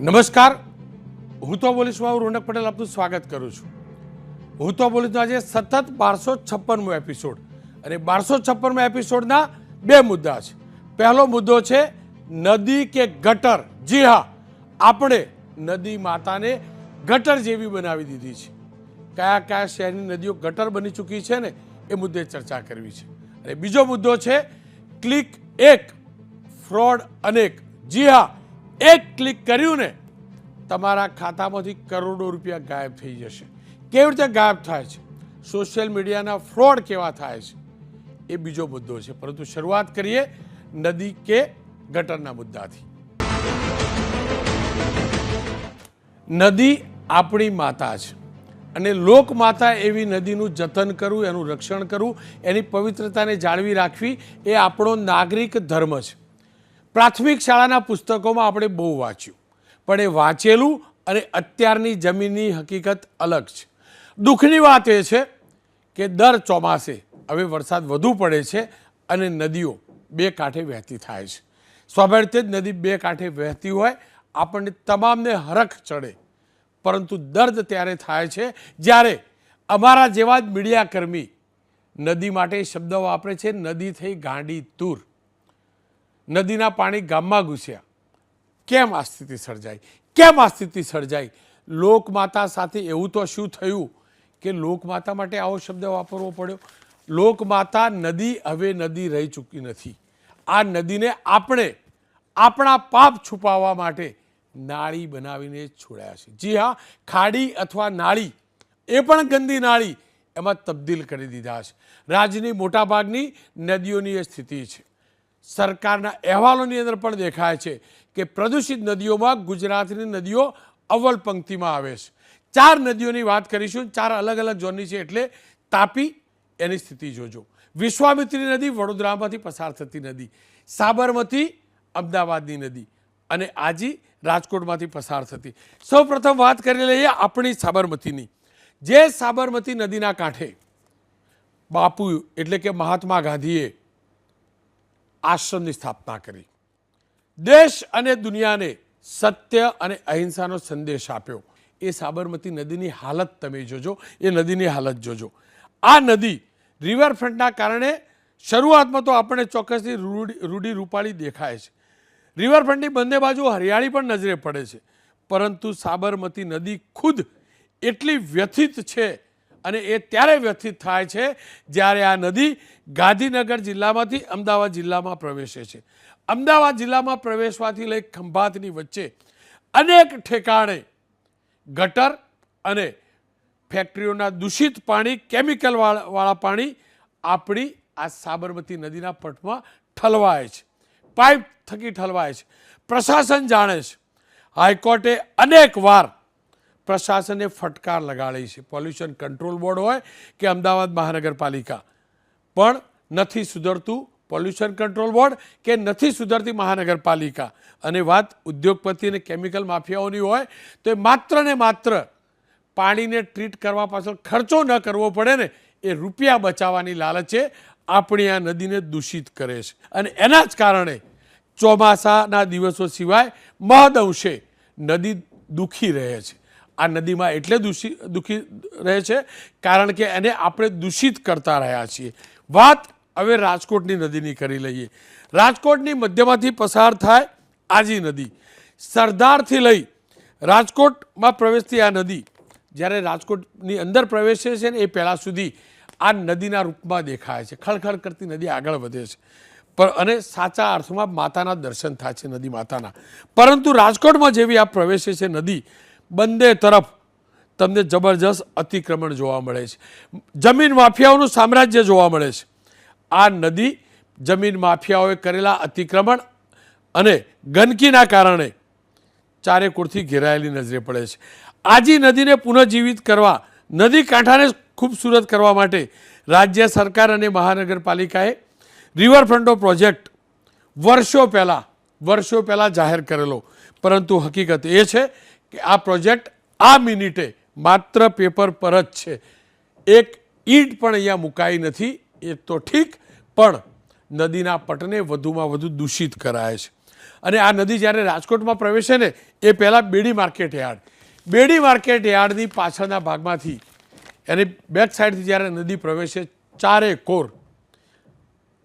નમસ્કાર, હું તો બોલીશમાં રોનક પટેલ આપનું સ્વાગત કરું છું. હું તો બોલીશનો આજે સતત 1256મો એપિસોડ અને 1256મા એપિસોડના બે મુદ્દા છે. પહેલો મુદ્દો છે નદી કે ગટર. જી હા, આપણે નદી માતાને ગટર જેવી બનાવી દીધી છે. કયા કયા શહેરની નદીઓ ગટર બની ચૂકી છે ને એ મુદ્દે ચર્ચા કરવી છે. અને બીજો મુદ્દો છે ક્લિક એક ફ્રોડ અનેક. જી હા, એક ક્લિક કર્યું ને તમારા ખાતામાંથી કરોડો રૂપિયા ગાયબ થઈ જશે. કેવી રીતે ગાયબ થાય છે, સોશિયલ મીડિયાના ફ્રોડ કેવા થાય છે, એ બીજો મુદ્દો છે. પરંતુ શરૂઆત કરીએ નદી કે ગટરના મુદ્દાથી. નદી આપણી માતા છે અને લોકમાતા એવી નદીનું જતન કરવું, એનું રક્ષણ કરવું, એની પવિત્રતાને જાળવી રાખવી એ આપણો નાગરિક ધર્મ છે. પ્રાથમિક શાળાના પુસ્તકોમાં આપણે બહુ વાંચ્યું, પણ એ વાંચેલું અને અત્યારની જમીનની હકીકત અલગ છે. દુઃખની વાત એ છે કે દર ચોમાસે હવે વરસાદ વધુ પડે છે અને નદીઓ બે કાંઠે વહેતી થાય છે. સ્વાભાવિક રીતે જ નદી બે કાંઠે વહેતી હોય આપણને તમામને હરખ ચડે, પરંતુ દર્દ ત્યારે થાય છે જ્યારે અમારા જેવા જ મીડિયાકર્મી નદી માટે શબ્દ વાપરે છે, નદી થઈ ગાંડી તૂર, નદીના પાણી ગામમાં ઘૂસ્યા. કેમ આ સ્થિતિ સર્જાઈ? કેમ આ સ્થિતિ સર્જાઈ? લોકમાતા સાથે એવું તો શું થયું કે લોકમાતા માટે આવો શબ્દ વાપરવો પડ્યો? લોકમાતા નદી હવે નદી રહી ચૂકી નથી. આ નદીને આપણે આપણા પાપ છુપાવવા માટે નાળી બનાવીને છોડ્યા છે. જી હા, ખાડી અથવા નાળી, એ પણ ગંદી નાળી, એમાં તબદીલ કરી દીધા છે. રાજ્યની મોટાભાગની નદીઓની એ સ્થિતિ છે. સરકારના અહેવાલોની અંદર પણ દેખાય છે કે પ્રદૂષિત નદીઓમાં ગુજરાતની નદીઓ અવ્વલ પંક્તિમાં આવે છે. 4 નદીઓની વાત કરીશું, 4 અલગ અલગ ઝોનની છે. એટલે તાપી, એની સ્થિતિ જોજો. વિશ્વામિત્રી નદી વડોદરામાંથી પસાર થતી નદી, સાબરમતી અમદાવાદની નદી અને આજી રાજકોટમાંથી પસાર થતી. સૌ પ્રથમ વાત કરી લઈએ આપણી સાબરમતીની. જે સાબરમતી નદીના કાંઠે બાપુ એટલે કે મહાત્મા ગાંધીએ આશ્રમની સ્થાપના કરી, દેશ અને દુનિયાને સત્ય અને અહિંસાનો સંદેશ આપ્યો, એ સાબરમતી નદીની હાલત તમે જોજો, એ નદીની હાલત જોજો. આ નદી રિવરફ્રન્ટના કારણે શરૂઆતમાં તો આપણે ચોક્કસથી રૂડી રૂપાળી દેખાય છે. રિવરફ્રન્ટની બંને બાજુ હરિયાળી પણ નજરે પડે છે, પરંતુ સાબરમતી નદી ખુદ એટલી વ્યથિત છે અને એ ત્યારે વ્યથિત થાય છે જ્યારે આ નદી ગાંધીનગર જિલ્લામાંથી અમદાવાદ જિલ્લામાં પ્રવેશે છે. અમદાવાદ જિલ્લામાં પ્રવેશવાથી લઈ ખંભાતની વચ્ચે અનેક ઠેકાણે ગટર અને ફેક્ટરીઓના દૂષિત પાણી, કેમિકલવાળા પાણી આપણી આ સાબરમતી નદીના પટમાં ઠલવાય છે, પાઇપ થકી ઠલવાય છે. પ્રશાસન જાણે છે. હાઈકોર્ટે અનેક વાર પ્રશાસને ફટકાર લગાડી છે. પોલ્યુશન કંટ્રોલ બોર્ડ હોય કે અમદાવાદ મહાનગરપાલિકા, પણ નથી સુધરતું પોલ્યુશન કંટ્રોલ બોર્ડ કે નથી સુધરતી મહાનગરપાલિકા. અને વાત ઉદ્યોગપતિ અને કેમિકલ માફિયાઓની હોય તો એ માત્ર ને માત્ર પાણીને ટ્રીટ કરવા પાછળ ખર્ચો ન કરવો પડે ને એ રૂપિયા બચાવવાની લાલચે આપણી આ નદીને દૂષિત કરે છે. અને એના જ કારણે ચોમાસાના દિવસો સિવાય મહદઅંશે નદી દુઃખી રહે છે. આ નદીમાં એટલે દુઃખી રહે છે કારણ કે એને આપણે દૂષિત કરતા રહ્યા છીએ. વાત હવે રાજકોટની નદીની કરી લઈએ. રાજકોટની મધ્યમાંથી પસાર થાય આજી નદી, સરદારથી લઈ રાજકોટમાં પ્રવેશતી આ નદી જ્યારે રાજકોટની અંદર પ્રવેશે છે ને એ પહેલાં સુધી આ નદીના રૂપમાં દેખાય છે. ખળખળ કરતી નદી આગળ વધે છે અને સાચા અર્થમાં માતાના દર્શન થાય છે નદી માતાના. પરંતુ રાજકોટમાં જેવી આ પ્રવેશે છે નદી, બંને તરફ તમને જબરજસ્ત અતિક્રમણ જોવા મળે છે. જમીન માફિયાઓનું સામ્રાજ્ય જોવા મળે છે. આ નદી જમીન માફિયાઓએ કરેલા અતિક્રમણ અને ગંદકીના કારણે ચારેકોરથી ઘેરાયેલી નજરે પડે છે. આજી નદીને પુનઃજીવિત કરવા, નદી કાંઠાને ખૂબસૂરત કરવા માટે રાજ્ય સરકાર અને મહાનગરપાલિકાએ રિવરફ્રન્ટનો પ્રોજેક્ટ વર્ષો પહેલાં જાહેર કરેલો. પરંતુ હકીકત એ છે કે આ પ્રોજેક્ટ આ મિનિટે માત્ર પેપર પર જ છે. એક ઈંટ પણ અહીંયા મુકાઈ નથી. એ તો ઠીક, પણ નદીના પટને વધુમાં વધુ દૂષિત કરાય છે. અને આ નદી જ્યારે રાજકોટમાં પ્રવેશે ને એ પહેલાં બેડી માર્કેટ યાર્ડની પાછળના ભાગમાંથી એની બેક સાઈડથી જ્યારે નદી પ્રવેશે ચારે કોર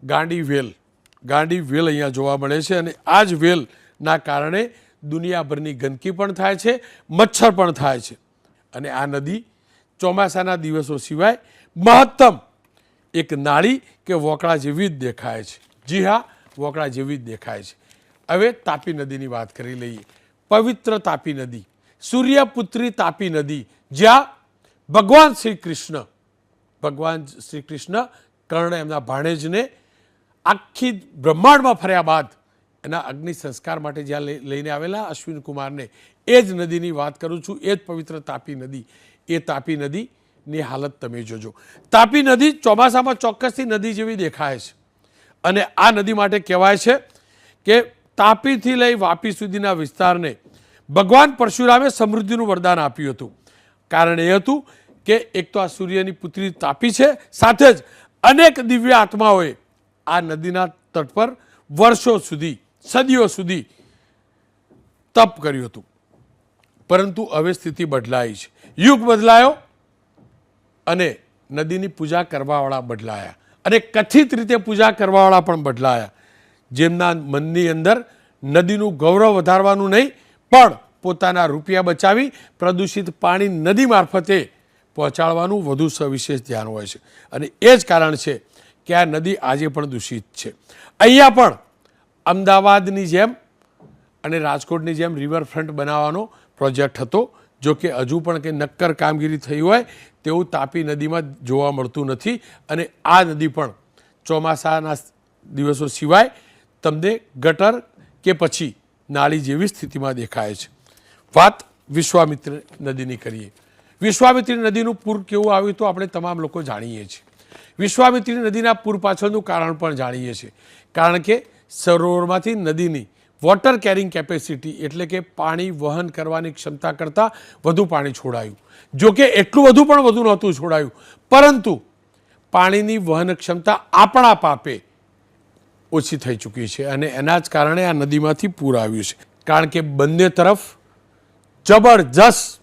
ગાંડી વેલ અહીંયા જોવા મળે છે અને આ જ વેલના કારણે દુનિયાભરની ગંદકી પણ થાય છે, મચ્છર પણ થાય છે અને આ નદી ચોમાસાના દિવસો સિવાય મહત્તમ એક નાળી કે વોકળા જેવી જ દેખાય છે. જી હા, વોકળા જેવી જ દેખાય છે. હવે તાપી નદીની વાત કરી લઈએ. પવિત્ર તાપી નદી, સૂર્યપુત્રી તાપી નદી, જ્યાં ભગવાન શ્રી કૃષ્ણ કર્ણ એમના ભાણેજને આખી બ્રહ્માંડમાં ફર્યા બાદ એના અગ્નિ સંસ્કાર માટે જ્યાં લઈને આવેલા અશ્વિન કુમારને, એ જ નદીની વાત કરું છું. એ જ પવિત્ર તાપી નદી. એ તાપી નદીની હાલત તમે જોજો. તાપી નદી ચોમાસામાં ચોક્કસથી નદી જેવી દેખાય છે અને આ નદી માટે કહેવાય છે કે તાપીથી લઈ વાપી સુધીના વિસ્તારને ભગવાન પરશુરામે સમૃદ્ધિનું વરદાન આપ્યું હતું. કારણ એ હતું કે એક તો આ સૂર્યની પુત્રી તાપી છે, સાથે જ અનેક દિવ્ય આત્માઓએ આ નદીના તટ પર વર્ષો સુધી, સદીઓ સુધી તપ કર્યું હતું. પરંતુ હવે સ્થિતિ બદલાઈ છે. યુગ બદલાયો અને નદીની પૂજા કરવાવાળા બદલાયા અને કથિત રીતે પૂજા કરવાવાળા પણ બદલાયા, જેમના મનની અંદર નદીનું ગૌરવ વધારવાનું નહીં પણ પોતાના રૂપિયા બચાવી પ્રદૂષિત પાણી નદી મારફતે પહોંચાડવાનું વધુ સવિશેષ ધ્યાન હોય છે. અને એ જ કારણ છે કે આ નદી આજે પણ દૂષિત છે. અહીંયા પણ અમદાવાદની જેમ અને રાજકોટની જેમ રિવરફ્રન્ટ બનાવવાનો પ્રોજેક્ટ હતો. જો કે હજુ પણ કંઈ નક્કર કામગીરી થઈ હોય તેવું તાપી નદીમાં જોવા મળતું નથી અને આ નદી પણ ચોમાસાના દિવસો સિવાય તમને ગટર કે પછી નાળી જેવી સ્થિતિમાં દેખાય છે. વાત વિશ્વામિત્ર નદીની કરીએ. વિશ્વામિત્રી નદીનું પૂર કેવું આવ્યું તો આપણે તમામ લોકો જાણીએ છીએ. વિશ્વામિત્રી નદીના પૂર પાછળનું કારણ પણ જાણીએ છીએ. કારણ કે સરોવરમાંથી નદીની વોટર કેરિંગ કેપેસિટી એટલે કે પાણી વહન કરવાની ક્ષમતા કરતાં વધુ પાણી છોડાયું. જો કે એટલું બધું નહોતું છોડાયું, પરંતુ પાણીની વહન ક્ષમતા આપણા પાપે ઓછી થઈ ચૂકી છે અને એના જ કારણે આ નદીમાંથી પૂર આવ્યું છે. કારણ કે બંને તરફ જબરજસ્ત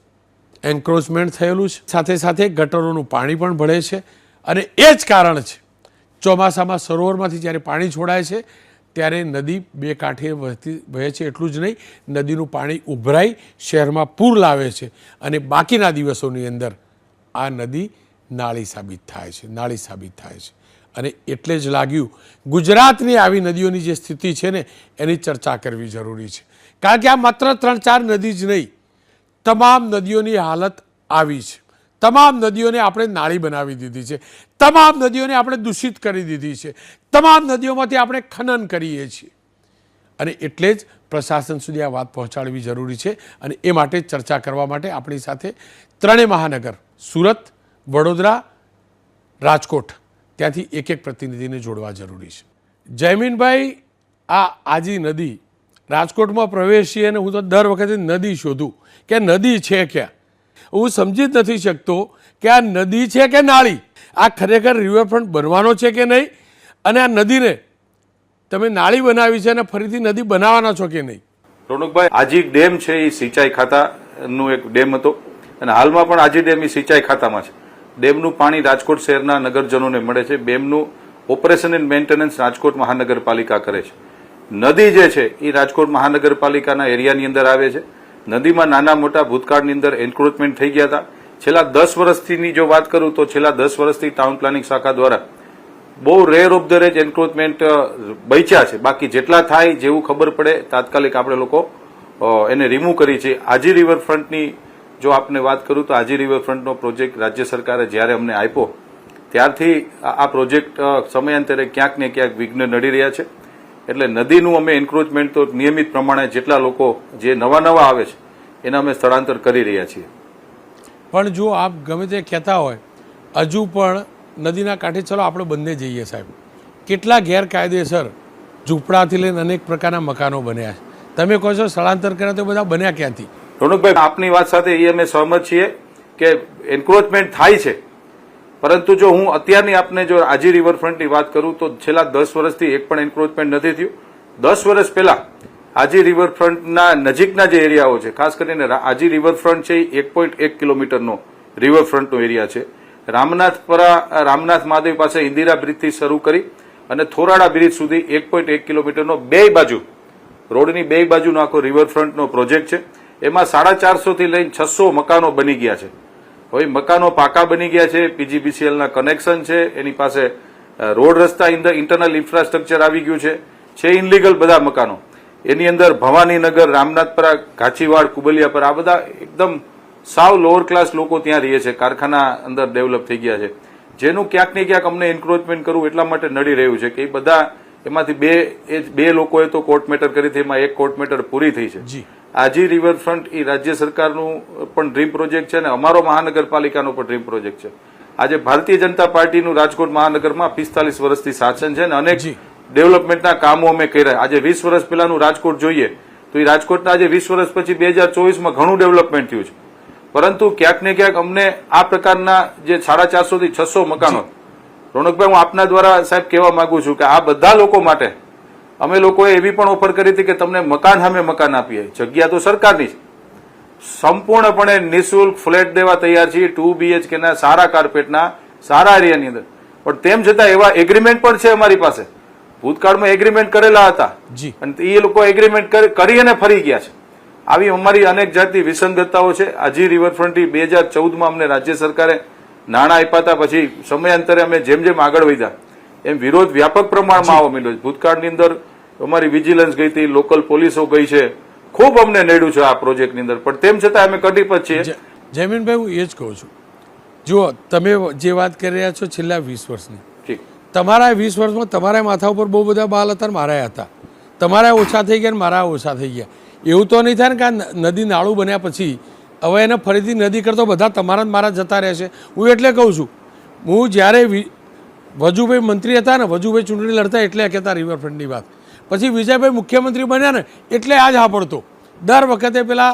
એન્ક્રોચમેન્ટ થયેલું છે, સાથે સાથે ગટરોનું પાણી પણ ભળે છે અને એ જ કારણ છે ચોમાસામાં સરોવરમાંથી જ્યારે પાણી છોડાય છે ત્યારે નદી બે કાંઠે વહે છે. એટલું જ નહીં, નદીનું પાણી ઉભરાઈ શહેરમાં પૂર લાવે છે અને બાકીના દિવસોની અંદર આ નદી નાળી સાબિત થાય છે અને એટલે જ લાગ્યું ગુજરાતની આવી નદીઓની જે સ્થિતિ છે ને એની ચર્ચા કરવી જરૂરી છે. કારણ કે આ માત્ર 3-4 નદી જ નહીં, તમામ નદીઓની હાલત આવી છે. તમામ નદીઓને આપણે નાળી બનાવી દીધી છે, તમામ નદીઓને આપણે દૂષિત કરી દીધી છે, તમામ નદીઓમાંથી આપણે ખનન કરીએ છીએ અને એટલે જ પ્રશાસન સુધી આ વાત પહોંચાડવી જરૂરી છે. અને એ માટે ચર્ચા કરવા માટે આપણી સાથે ત્રણેય મહાનગર સુરત, વડોદરા, રાજકોટ ત્યાંથી એક પ્રતિનિધિને જોડવા જરૂરી છે. જયમીનભાઈ, આ આજી નદી રાજકોટમાં પ્રવેશી અને હું તો દર વખતે નદી શોધું કે નદી છે ક્યાં. હું સમજી જ નથી શકતો કે આ નદી છે કે નાળી, આ ખરેખર રિવરફ્રન્ટ બનવાનો છે કે નહીં, અને આ નદીને તમે નાળી બનાવી છે અને ફરીથી નદી બનાવવાના છો કે નહીં. રોનકભાઈ, આજી ડેમ છે એ સિંચાઈ ખાતાનું એક ડેમ હતો અને હાલમાં પણ આજી ડેમ એ સિંચાઈ ખાતામાં છે. ડેમનું પાણી રાજકોટ શહેરના નગરજનોને મળે છે. ડેમનું ઓપરેશન એન્ડ મેન્ટેનન્સ રાજકોટ મહાનગરપાલિકા કરે છે. નદી જે છે એ રાજકોટ મહાનગરપાલિકાના એરિયાની અંદર આવે છે. નદીમાં નાના મોટા ભૂતકાળની અંદર એન્ક્રોચમેન્ટ થઈ ગયા હતા. છેલ્લા 10 વર્ષથી જો વાત કરું તો છેલ્લા 10 વર્ષથી ટાઉન પ્લાનિંગ શાખા દ્વારા બહુ રેર ઓફ ધ રેજ એન્ક્રોચમેન્ટ બચ્યા છે. બાકી જેટલા થાય જેવું ખબર પડે તાત્કાલિક આપણે લોકો એને રિમૂવ કરી છે. આજી રિવરફ્રન્ટની જો આપને વાત કરું તો આજી રિવરફ્રન્ટનો પ્રોજેક્ટ રાજ્ય સરકારે જ્યારે અમને આપ્યો ત્યારથી આ પ્રોજેક્ટ સમયાંતરે ક્યાંક ને ક્યાંક વિઘ્ન નડી રહ્યા છે. એટલે નદીનું અમે એન્ક્રોચમેન્ટ તો નિયમિત પ્રમાણે જેટલા લોકો જે નવા આવે છે એના અમે સ્થળાંતર કરી રહ્યા છીએ. પણ જો આપ ગમે તે કહેતા હોય, હજુ પણ નદીના કાંઠે ચલો આપણે બંને જઈએ સાહેબ, કેટલા ગેરકાયદેસર ઝૂંપડાથી લઈને અનેક પ્રકારના મકાનો બન્યા છે. તમે કહો છો સ્થળાંતર કર્યા તો બધા બન્યા ક્યાંથી? રોનકભાઈ, આપની વાત સાથે એ અમે સહમત છીએ કે એન્ક્રોચમેન્ટ થાય છે, પરંતુ જો હું અત્યારની આપને જો આજી રિવરફ્રન્ટની વાત કરું તો છેલ્લા 10 વર્ષથી એક પણ એન્ક્રોચમેન્ટ નથી થયું. 10 વર્ષ પહેલા આજી રિવરફ્રન્ટના નજીકના જે એરિયાઓ છે, ખાસ કરીને આજી રિવરફ્રન્ટ છે એ 1.1 કિલોમીટરનો રિવરફ્રન્ટનો એરિયા છે. રામનાથ મહાદેવ પાસે ઇન્દિરા બ્રિજથી શરૂ કરી અને થોરાડા બ્રિજ સુધી 1.1 કિલોમીટરનો બે બાજુ રોડની બે બાજુનો આખો રિવરફ્રન્ટનો પ્રોજેક્ટ છે. એમાં 450 થી લઈને 600 મકાનો બની ગયા છે. હવે મકાનો પાકા બની ગયા છે, પીજીબીસીએલના કનેક્શન છે, એની પાસે રોડ રસ્તા ઇન્ટરનલ ઇન્ફ્રાસ્ટ્રક્ચર આવી ગયું છે ઇનલીગલ બધા મકાનો. એની અંદર ભવાનીનગર, રામનાથપરા, ઘાચીવાડ, કુબલિયાપર આ બધા એકદમ સાવ લોઅર ક્લાસ લોકો ત્યાં રહે છે. કારખાના અંદર ડેવલપ થઈ ગયા છે, જેનું ક્યાંક ને ક્યાંક અમને એન્ક્રોચમેન્ટ કરવું એટલા માટે નડી રહ્યું છે કે એ બધા એમાંથી બે લોકોએ તો કોર્ટ મેટર કરી હતી, એમાં એક કોર્ટ મેટર પૂરી થઈ છે. આજી રિવરફ્રન્ટ એ રાજ્ય સરકારનું પણ ડ્રીમ પ્રોજેક્ટ છે અને અમારો મહાનગરપાલિકાનો પણ ડ્રીમ પ્રોજેક્ટ છે. આજે ભારતીય જનતા પાર્ટીનું રાજકોટ મહાનગરમાં 45 વર્ષથી શાસન છે અને અનેક ડેવલપમેન્ટના કામો અમે કર્યા. આજે 20 વર્ષ પહેલાનું રાજકોટ જોઈએ તો એ રાજકોટના આજે 20 વર્ષ પછી 2024માં ઘણું ડેવલપમેન્ટ થયું છે. પરંતુ ક્યાંક ને ક્યાંક અમને આ પ્રકારના જે 450 થી 600 મકાનો, રોનકભાઈ હું આપના દ્વારા સાહેબ કહેવા માંગુ છું કે આ બધા લોકો માટે અમે લોકોએ એવી પણ ઓફર કરી હતી કે તમને મકાન સામે મકાન આપીએ, જગ્યા તો સરકારની છે, સંપૂર્ણપણે નિઃશુલ્ક ફ્લેટ દેવા તૈયાર છીએ, 2 BHK ના સારા કાર્પેટના સારા એરિયાની અંદર. પણ તેમ છતાં એવા એગ્રીમેન્ટ પણ છે અમારી પાસે, ભૂતકાળમાં એગ્રીમેન્ટ કરેલા હતા અને એ લોકો એગ્રીમેન્ટ કરી અને ફરી ગયા છે. આવી અમારી અનેક જાતની વિસંગતતાઓ છે. આજી રિવરફ્રન્ટ 2014માં અમને રાજ્ય સરકારે નાણાં આપ્યા હતા, પછી સમયાંતરે અમે જેમ જેમ આગળ વધ્યા એમ વિરોધ વ્યાપક પ્રમાણમાં આવવા માંડ્યો છે. ભૂતકાળની અંદર અમારી વિજિલન્સ ગઈ હતી, લોકલ પોલીસો ગઈ છે, ખૂબ અમને નડ્યું છે આ પ્રોજેક્ટની અંદર, પણ તેમ છતાં અમે કટીબદ્ધ છીએ. જયમીનભાઈ હું એ જ કહું છું, જુઓ તમે જે વાત કરી રહ્યા છો છેલ્લા 20 વર્ષની, તમારા 20 વર્ષમાં તમારા માથા ઉપર બહુ બધા બાલ હતા, મારા હતા, તમારા ઓછા થઈ ગયા ને મારા ઓછા થઈ ગયા. એવું તો નહીં થાય ને કે આ નદી નાળું બન્યા પછી હવે એને ફરીથી નદી કરતો બધા તમારા મારા જતા રહેશે. હું એટલે કહું છું, હું જ્યારે વજુભાઈ મંત્રી હતા ને, વજુભાઈ ચૂંટણી લડતા એટલે કહેતા રિવરફ્રન્ટની વાત, પછી વિજયભાઈ મુખ્યમંત્રી બન્યા ને એટલે આ જ સાંભળતો. દર વખતે પેલા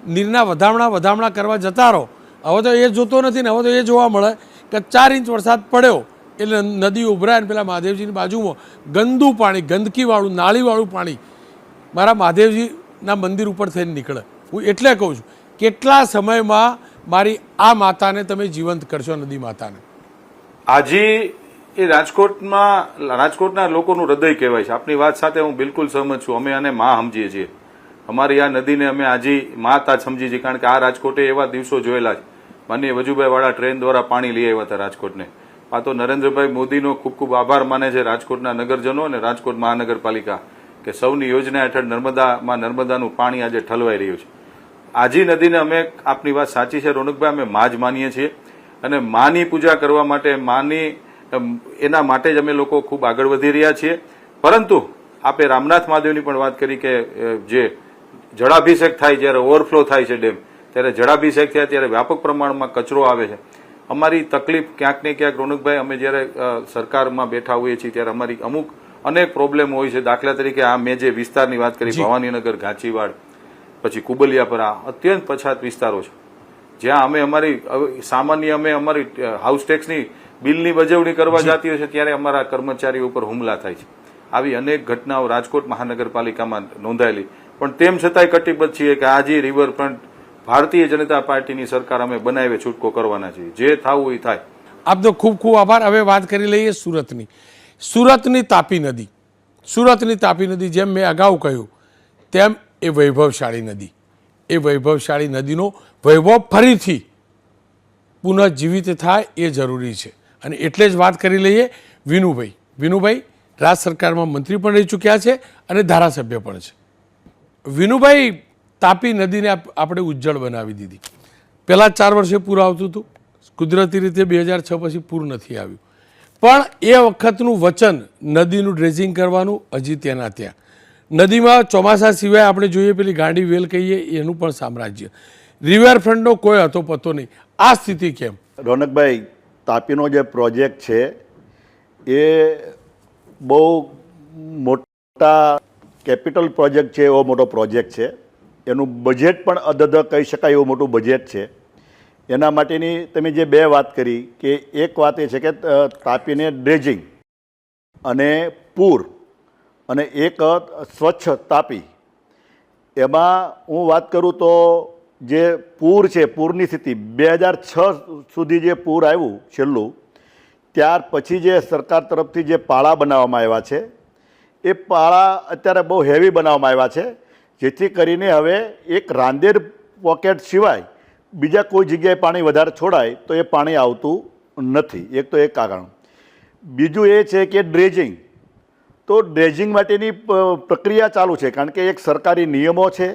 નીરના વધામણા કરવા જતા રહો. હવે તો એ જોતો નથી ને, હવે તો એ જોવા મળે કે 4 ઇંચ વરસાદ પડ્યો એટલે નદી ઉભરાય ને પેલા મહાદેવજીની બાજુમાં ગંદુ પાણી, ગંદકીવાળું, નાળીવાળું પાણી મારા મહાદેવજીના મંદિર ઉપર થઈને નીકળે. હું એટલે કહું છું, કેટલા સમયમાં મારી આ માતાને તમે જીવંત કરશો, નદી માતાને? આજી એ રાજકોટના લોકોનું હૃદય કહેવાય છે. આપની વાત સાથે હું બિલકુલ સહમત છું. અમે આને માં સમજીએ છીએ. અમારી આ નદીને અમે આજી માતા સમજીએ છીએ, કારણ કે આ રાજકોટે એવા દિવસો જોયેલા છે. માનનીય વજુભાઈ વાળા ટ્રેન દ્વારા પાણી લઈ આવ્યા હતા રાજકોટને. આ તો નરેન્દ્રભાઈ મોદીનો ખૂબ ખૂબ આભાર માને છે રાજકોટના નગરજનો અને રાજકોટ મહાનગરપાલિકા કે સૌની યોજના હેઠળ નર્મદાનું પાણી આજે ઠલવાઈ રહ્યું છે. આજી નદીને અમે, આપની વાત સાચી છે રોનકભાઈ, અમે માં જ માનીએ છીએ અને માની પૂજા કરવા માટે, એના માટે જ અમે લોકો ખૂબ આગળ વધી રહ્યા છીએ. પરંતુ આપે રામનાથ મહાદેવની પણ વાત કરી કે જે જળાભિષેક થાય, જ્યારે ઓવરફ્લો થાય છે ડેમ, ત્યારે જળાભિષેક થયા ત્યારે વ્યાપક પ્રમાણમાં કચરો આવે છે. અમારી તકલીફ ક્યાંક ને ક્યાંક રોનકભાઈ, અમે જ્યારે સરકારમાં બેઠા હોઈએ છીએ ત્યારે અમારી અનેક પ્રોબ્લેમ હોય છે. દાખલા તરીકે આ મેં જે વિસ્તારની વાત કરી, ભવાનીનગર, ઘાચીવાડ, પછી કુબલિયાપરા, અત્યંત પછાત વિસ્તારો છે, જ્યાં અમે અમારી હાઉસ ટેક્સની બિલની વજવણી કરવા જતી હોય છે ત્યારે અમારા કર્મચારીઓ ઉપર હુમલા થાય છે. આવી અનેક ઘટનાઓ રાજકોટ મહાનગરપાલિકામાં નોંધાયેલી, પણ તેમ છતાંય કટિબદ્ધ છીએ કે આજી રિવરફ્રન્ટ ભારતીય જનતા પાર્ટીની સરકાર અમે બનાવી છૂટકો કરવાના છીએ, જે થવું એ થાય. આપનો ખૂબ ખૂબ આભાર. હવે વાત કરી લઈએ સુરતની તાપી નદી. સુરતની તાપી નદી, જેમ મેં અગાઉ કહ્યું તેમ એ વૈભવશાળી નદી, એ વૈભવશાળી નદીનો વૈભવ ફરીથી પુનઃજીવિત થાય એ જરૂરી છે. અને એટલે જ વાત કરી લઈએ વિનુભાઈ રાજ્ય સરકારમાં મંત્રી પણ રહી ચૂક્યા છે અને ધારાસભ્ય પણ છે. વિનુભાઈ, તાપી નદીને આપણે ઉજ્જળ બનાવી દીધી. પહેલાં 4 વર્ષે પૂર આવતું હતું, કુદરતી રીતે 2006 પછી પૂર નથી આવ્યું, પણ એ વખતનું વચન નદીનું ડ્રેજિંગ કરવાનું હજી તેના ત્યાં. નદીમાં ચોમાસા સિવાય આપણે જોઈએ પેલી ગાંડી વેલ કહીએ એનું પણ સામ્રાજ્ય. રિવરફ્રન્ટનો કોઈ હતો પતો નહીં. આ સ્થિતિ કેમ? રોનકભાઈ, તાપીનો જે પ્રોજેક્ટ છે એ બહુ મોટા કેપિટલ પ્રોજેક્ટ છે, એવો મોટો પ્રોજેક્ટ છે. એનું બજેટ પણ અધધ કહી શકાય એવું મોટું બજેટ છે. એના માટેની તમે જે 2 વાત કરી, કે એક વાત એ છે કે તાપીને ડ્રેજિંગ અને પૂર, અને એક સ્વચ્છ તાપી, એમાં હું વાત કરું તો જે પૂર છે, પૂરની સ્થિતિ 2006 સુધી જે પૂર આવ્યું છેલ્લું, ત્યાર પછી જે સરકાર તરફથી જે પાળા બનાવવામાં આવ્યા છે એ પાળા અત્યારે બહુ હેવી બનાવવામાં આવ્યા છે, જેથી કરીને હવે એક રાંદેર પોકેટ સિવાય બીજા કોઈ જગ્યાએ પાણી વધારે છોડાય તો એ પાણી આવતું નથી. એક તો એ કારણ. બીજું એ છે કે ડ્રેજિંગ. તો ડ્રેજિંગ માટેની પ્રક્રિયા ચાલુ છે, કારણ કે એક સરકારી નિયમો છે,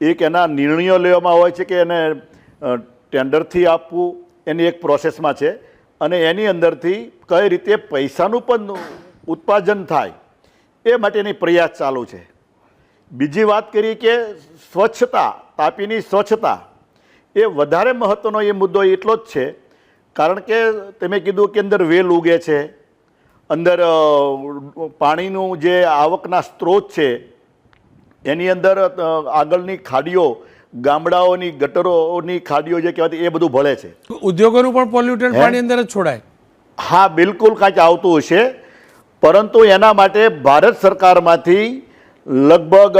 એક એના નિર્ણયો લેવામાં હોય છે કે એને ટેન્ડરથી આપવું, એની એક પ્રોસેસમાં છે, અને એની અંદરથી કઈ રીતે પૈસાનું પણ ઉત્પાદન થાય એ માટેની પ્રયાસ ચાલુ છે. બીજી વાત કરીએ કે સ્વચ્છતા, તાપીની સ્વચ્છતા એ વધારે મહત્ત્વનો એ મુદ્દો એટલો જ છે, કારણ કે તમે કીધું કે અંદર વેલ ઉગે છે, અંદર પાણીનું જે આવકના સ્ત્રોત છે એની અંદર આગળની ખાડીઓ, ગામડાઓની ગટરોની ખાડીઓ જે કહેવાતી એ બધું ભળે છે. ઉદ્યોગોનું પણ પોલ્યુટેડ પાણી અંદર જ છોડાય. હા, બિલકુલ કાંઈક આવતું હશે, પરંતુ એના માટે ભારત સરકારમાંથી લગભગ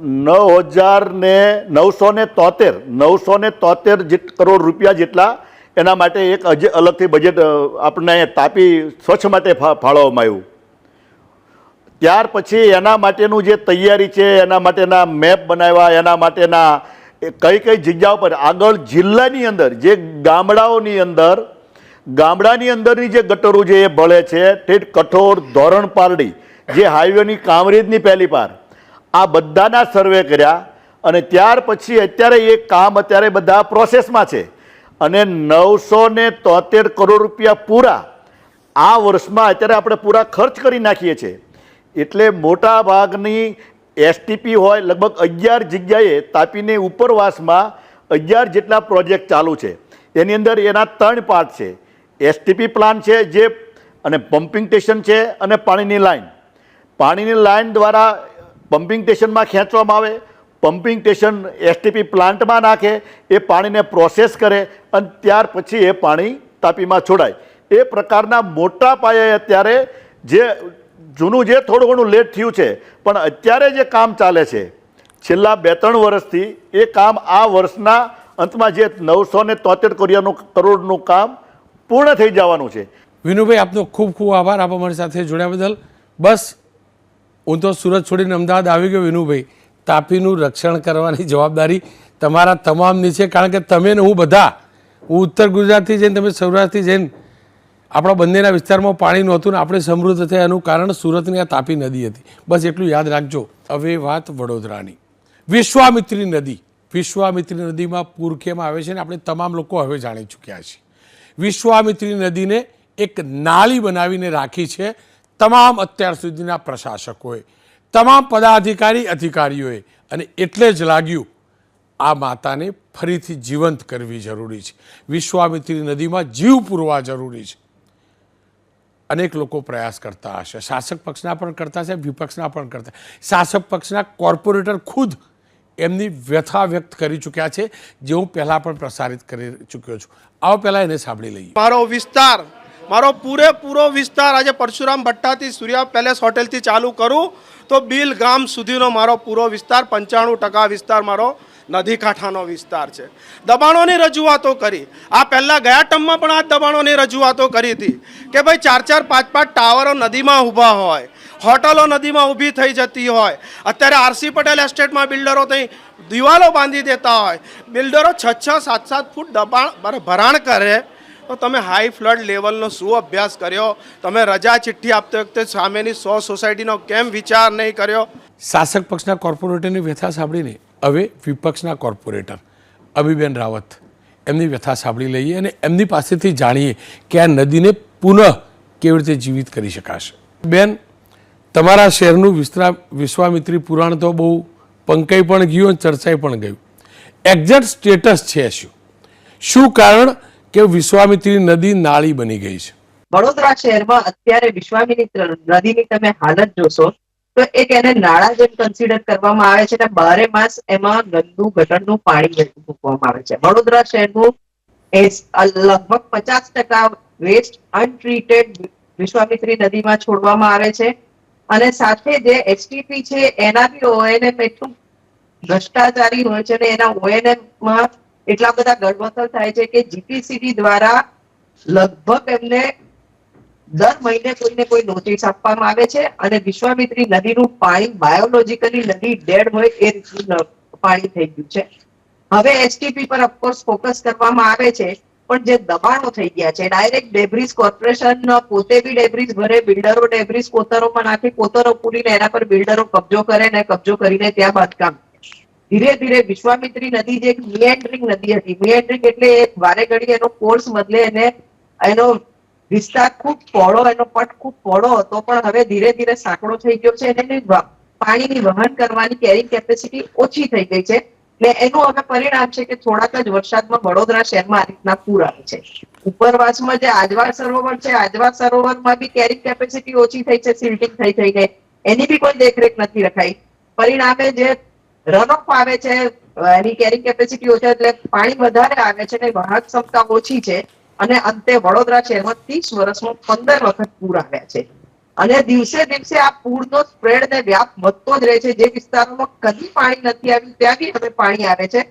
9,973 કરોડ રૂપિયા જેટલા એના માટે એક અલગથી બજેટ આપણે તાપી સ્વચ્છ માટે ફાળવવામાં આવ્યું. ત્યાર પછી એના માટેનું જે તૈયારી છે, એના માટેના મેપ બનાવ્યા, એના માટેના કઈ કઈ જગ્યાઓ પર આગળ જિલ્લાની અંદર જે ગામડાઓની અંદરની જે ગટરો જે એ ભળે છે, તે કઠોર, ધોરણ પારડી, જે હાઈવેની કામરેજની પહેલી પાર, આ બધાના સર્વે કર્યા, અને ત્યાર પછી અત્યારે એ કામ અત્યારે બધા પ્રોસેસમાં છે, અને 973 કરોડ રૂપિયા પૂરા આ વર્ષમાં અત્યારે આપણે પૂરા ખર્ચ કરી નાખીએ છીએ. એટલે મોટા ભાગની એસટીપી હોય, લગભગ 11 જગ્યાએ તાપીને ઉપરવાસમાં 11 જેટલા પ્રોજેક્ટ ચાલુ છે. એની અંદર એના 3 પાર્ટ છે. એસટીપી પ્લાન્ટ છે, જે અને પમ્પિંગ સ્ટેશન છે, અને પાણીની લાઈન. પાણીની લાઈન દ્વારા પમ્પિંગ સ્ટેશનમાં ખેંચવામાં આવે, પમ્પિંગ સ્ટેશન એસટીપી પ્લાન્ટમાં નાખે, એ પાણીને પ્રોસેસ કરે, અને ત્યાર પછી એ પાણી તાપીમાં છોડાય. એ પ્રકારના મોટા પાયે અત્યારે જે જૂનું જે થોડું ઘણું લેટ થયું છે, પણ અત્યારે જે કામ ચાલે છે છેલ્લા 2-3 વર્ષથી, એ કામ આ વર્ષના અંતમાં જે 973 કરોડનું કામ પૂર્ણ થઈ જવાનું છે. વિનુભાઈ, આપનો ખૂબ ખૂબ આભાર, આપ અમારી સાથે જોડ્યા બદલ. બસ હું તો સુરત છોડીને અમદાવાદ આવી ગયો. વિનુભાઈ, તાપીનું રક્ષણ કરવાની જવાબદારી તમારા તમામની છે, કારણ કે તમે ને હું બધા, હું ઉત્તર ગુજરાતથી જઈને તમે સૌરાષ્ટ્રથી જઈને આપણા બંનેના વિસ્તારમાં પાણી નહોતું ને આપણે સમૃદ્ધ થયા, એનું કારણ સુરતની આ તાપી નદી હતી. બસ એટલું યાદ રાખજો. હવે વાત વડોદરાની. વિશ્વામિત્રી નદી, વિશ્વામિત્રી નદીમાં પૂર કેમ આવે છે ને આપણે તમામ લોકો હવે જાણી ચૂક્યા છીએ. વિશ્વામિત્રી નદીને એક નાળી બનાવીને રાખી છે તમામ અત્યાર સુધીના પ્રશાસકોએ, તમામ પદાધિકારી અધિકારીઓએ, અને એટલે જ લાગ્યું આ માતાને ફરીથી જીવંત કરવી જરૂરી છે. વિશ્વામિત્રી નદીમાં જીવ પૂરવા જરૂરી છે. અનેક લોકો પ્રયાસ કરતા હશે, શાસક પક્ષના પણ કરતા છે, વિપક્ષના પણ કરતા. શાસક પક્ષના કોર્પોરેટર ખુદ એમની વ્યથા વ્યક્ત કરી ચૂક્યા છે, જે હું પહેલાં પણ પ્રસારિત કરી ચૂક્યો છું. આવો પહેલાં એને સાંભળી લઈએ. મારો વિસ્તાર, મારો પૂરેપૂરો વિસ્તાર આજે પરશુરામ ભટ્ટાથી સૂર્યા પેલેસ હોટેલથી ચાલુ કરું તો બિલ ગામ સુધીનો મારો પૂરો વિસ્તાર, 95% વિસ્તાર મારો નદી કાંઠાનો વિસ્તાર છે. દબાણોની રજૂઆતો કરી, આ પહેલાં ગયા ટર્મમાં પણ આ દબાણોની રજૂઆતો કરી હતી કે ભાઈ 4-4, 5-5 ટાવરો નદીમાં ઊભા હોય, હોટલો નદીમાં ઊભી થઈ જતી હોય. અત્યારે આરસી પટેલ એસ્ટેટમાં બિલ્ડરો ત્યાં દિવાલો બાંધી દેતા હોય, બિલ્ડરો 6-6, 7-7 ફૂટ દબાણ ભરાણ કરે, તો તમે હાઈ ફ્લડ લેવલનો શું અભ્યાસ કર્યો? તમે રજા ચિઠ્ઠી આપતી વખતે સામેની 100 સોસાયટીનો કેમ વિચાર નહીં કર્યો? શાસક પક્ષના કોર્પોરેટરની વ્યથા સાંભળીને હવે વિપક્ષના કોર્પોરેટર અભિબેન રાવત, એમની વ્યથા સાંભળી લઈએ અને એમની પાસેથી જાણીએ કે આ નદીને પુનઃ કેવી રીતે જીવિત કરી શકાશે. બેન, તમારા શહેરનું વિશ્વામિત્રી પુરાણ તો બહુ પંકાઈ પણ ગયું અને ચર્ચાઈ પણ ગયું. એક્ઝેક્ટ સ્ટેટસ છે શું કારણ કે વિશ્વામિત્રી નદી નાળી બની ગઈ છે? વડોદરા શહેરમાં અત્યારે વિશ્વામિત્રી નદીની તમે હાલત જોશો તો એક એને નાળા જેમ કન્સિડર કરવામાં આવે છે, અને 12 માસ એમાં ગંદુ ગટરનું પાણી મૂકવામાં આવે છે. વડોદરા શહેરનું લગભગ 50% વેસ્ટ અનટ્રીટેડ વિશ્વામિત્રી નદીમાં છોડવામાં આવે છે, અને સાથે જે એસટીપી છે એના બી ઓએનએમ એટલું ભ્રષ્ટાચારી હોય છે અને એના ONM માં એટલા બધા ગડબડ થાય છે કે GPCB દ્વારા લગભગ એમને દર મહિને કોઈને કોઈ નોટિસ આપવામાં આવે છે અને વિશ્વામિત્રી નદીનું પાણી બાયોલોજીકલી નદી ડેડ હોય એ રીતનું પાણી થઈ ગયું છે. હવે STP પર ઓફકોર્સ ફોકસ કરવામાં આવે છે, પણ જે દબાણો થઈ ગયા છે, ડાયરેક્ટ ડેબ્રીઝ કોર્પોરેશન પોતે બી ડેબ્રીઝ ભરે, બિલ્ડરો ડેબ્રીઝ કોતરોમાં નાખી, કોતરો પૂરીને એના પર બિલ્ડરો કબજો કરે ને કબજો કરીને ત્યાં બાંધકામ. ધીરે ધીરે વિશ્વામિત્રી નદી જે એક મિએન્ડરિંગ નદી હતી, મિએન્ડરિંગ એટલે એક વારે ઘડી એનો કોર્સ બદલે અને એનો વિસ્તાર ખૂબ પહોળો, એનો પટ ખૂબ પહોળો હતો, પણ હવે ધીરે ધીરે સાંકડો થઈ ગયો છે અને એની પાણીની વહન કરવાની કેરિંગ કેપેસિટી ઓછી થઈ ગઈ છે. ને એનું હવે પરિણામ છે કે થોડાક જ વરસાદમાં વડોદરા શહેરમાં આ રીતના પૂર આવે છે. ઉપરવાસમાં જે આજવા સરોવર છે, આજવા સરોવરમાં બી કેરિંગ કેપેસિટી ઓછી થઈ છે, સિલ્ટિંગ થઈ ગઈ, એની બી કોઈ દેખરેખ નથી રખાઈ. પરિણામે જે રનઓફ આવે છે એની કેરિંગ કેપેસિટી ઓછી એટલે પાણી વધારે આવે છે અને વાહક ક્ષમતા ઓછી છે અને અંતે વડોદરા શહેરમાં 30 વર્ષમાં 15 વખત પૂર આવ્યા છે. અને દિવસે દિવસે આ પૂરનો સ્પ્રેડ ને વ્યાપ વધતો જ રહે છે. જે વિસ્તારોમાં કદી પાણી નથી આવ્યું ત્યાં બી હવે પાણી આવે છે,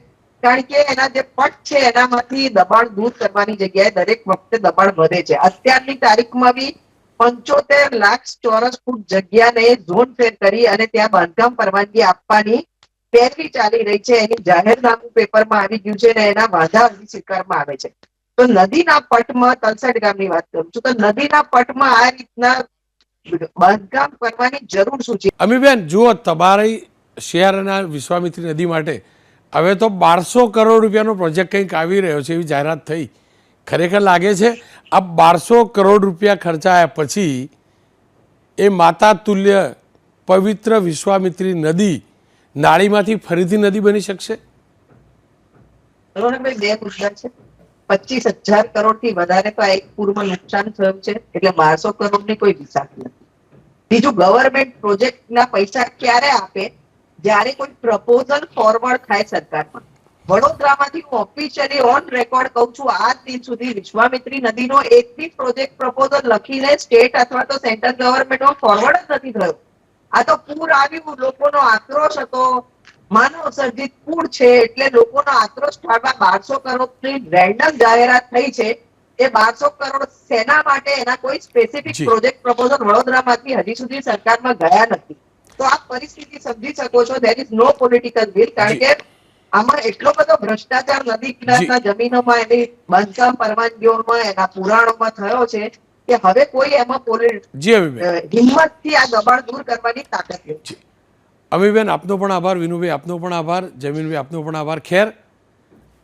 કારણ કે એના જે પટ છે એનામાંથી દબાણ દૂર કરવાની જગ્યાએ દરેક વખતે દબાણ વધે છે. અત્યારની તારીખમાં બી 75 લાખ ચોરસ ફૂટ જગ્યાને ઝોન ફેર કરી અને ત્યાં બાંધકામ પરવાનગી આપવાની પેરવી ચાલી રહી છે. એની જાહેરનામું પેપરમાં આવી ગયું છે અને એના વાંધા અરજી સ્વીકારવામાં આવે છે. તો નદીના પટમાં, તલસાડ ગામની વાત કરું છું, તો નદીના પટમાં આ રીતના બાંધકામ કરવાની જરૂર શું છે? અમીબેન, જુઓ, તમારી શહેરના વિશ્વામિત્રી નદી માટે હવે તો 1200 કરોડ રૂપિયાનો પ્રોજેક્ટ કંઈક આવી રહ્યો છે એવી જાહેરાત થઈ. ખરેખર લાગે છે આ 1200 કરોડ રૂપિયા ખર્ચાયા પછી એ માતા તુલ્ય પવિત્ર વિશ્વામિત્રી નદી નાળીમાંથી ફરીથી નદી બની શકશે? બે મુદ્દા છે. 25,000 કરોડથી વધારે તો આ એક પૂરમાં નુકસાન થયું છે, એટલે 1200 કરોડની કોઈ હિસાબ નથી. બીજું, ગવર્મેન્ટ પ્રોજેક્ટના પૈસા ક્યારે આપે? જ્યારે કોઈ પ્રપોઝલ ફોરવર્ડ થાય સરકારમાં. વડોદરામાંથી હું ઓફિશિયલી ઓન રેકોર્ડ કહું છું, આજ દિન સુધી વિશ્વામિત્રી નદીનો એક બી પ્રોજેક્ટ પ્રપોઝલ લખીને સ્ટેટ અથવા તો સેન્ટ્રલ ગવર્મેન્ટમાં ફોરવર્ડ જ નથી થયો. આ તો પૂર આવ્યું, લોકોનો આક્રોશ હતો, માનવ સર્જિત પૂર છે એટલે લોકોનો આક્રોશ ઠારવા 1200 કરોડની રેન્ડમ જાહેરાત થઈ છે. એ 1200 કરોડ સેના માટે? એના કોઈ સ્પેસિફિક પ્રોજેક્ટ પ્રપોઝલ વડોદરામાંથી હજી સુધી સરકારમાં ગયા નથી. તો આ પરિસ્થિતિ સમજી શકો છો, there is no political will, કારણ કે આમાં એટલો બધો ભ્રષ્ટાચાર નદી કિનારના જમીનોમાં, એની બાંધકામ પરવાનગીઓમાં, એના પુરાણોમાં થયો છે કે હવે કોઈ એમાં હિંમતથી આ દબાણ દૂર કરવાની તાકાત નથી. અમીબેન, આપનો પણ આભાર. વિનુભાઈ, આપનો પણ આભાર. જમીનભાઈ, આપનો પણ આભાર. ખેર,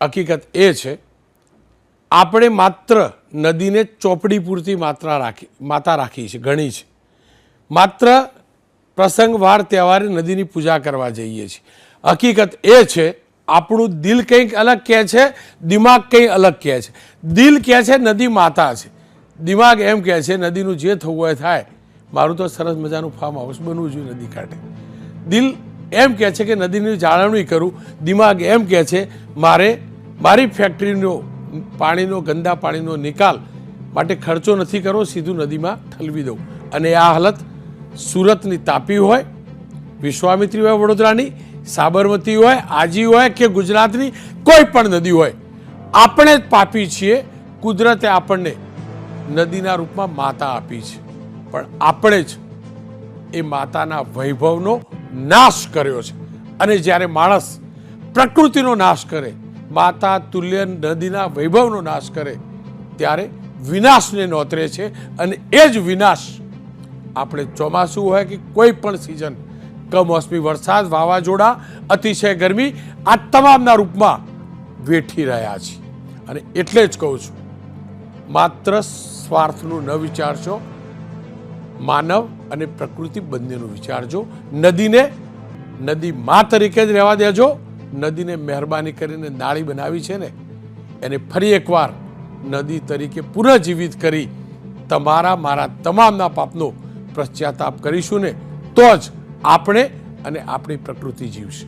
હકીકત એ છે આપણે માત્ર નદીને ચોપડી પૂરતી માતા રાખી છે, ઘણી છે. માત્ર પ્રસંગવાર તહેવારે નદીની પૂજા કરવા જઈએ છીએ. હકીકત એ છે આપણું દિલ કંઈક અલગ કહે છે, દિમાગ કંઈ અલગ કહે છે. દિલ કહે છે નદી માતા છે, દિમાગ એમ કહે છે નદીનું જે થવું હોય થાય, મારું તો સરસ મજાનું ફાર્મ હાઉસ બનવું જોઈએ નદી કાંઠે. દિલ એમ કહે છે કે નદીની જાળવણી કરું, દિમાગ એમ કહે છે મારી ફેક્ટરીનો પાણીનો, ગંદા પાણીનો નિકાલ માટે ખર્ચો નથી કરવો, સીધું નદીમાં ઠલવી દઉં. અને આ હાલત સુરતની તાપી હોય, વિશ્વામિત્રી હોય, વડોદરાની સાબરમતી હોય, આજી હોય કે ગુજરાતની કોઈ પણ નદી હોય, આપણે જ પાપી છીએ. કુદરતે આપણને નદીના રૂપમાં માતા આપી છે, પણ આપણે જ એ માતાના વૈભવનો નાશ કર્યો છે. અને જ્યારે માણસ પ્રકૃતિનો નાશ કરે, માતા તુલ્ય નદીના વૈભવનો નાશ કરે, ત્યારે વિનાશને નોતરે છે. અને એ જ વિનાશ આપણે ચોમાસું હોય કે કોઈ પણ સિઝન, કમોસમી વરસાદ, વાવાઝોડા, અતિશય ગરમી, આ તમામના રૂપમાં વેઠી રહ્યા છીએ. અને એટલે જ કહું છું, માત્ર સ્વાર્થનું ન વિચારશો, માનવ અને પ્રકૃતિ બંનેનું વિચારજો. નદીને નદી મા તરીકે જ રહેવા દેજો. નદીને મહેરબાની કરીને નાળી બનાવી છે ને, એને ફરી એકવાર નદી તરીકે પુનઃજીવિત કરી તમારા મારા તમામના પાપનો પશ્ચાતાપ કરીશું ને, તો જ આપણે અને આપણી પ્રકૃતિ જીવશે.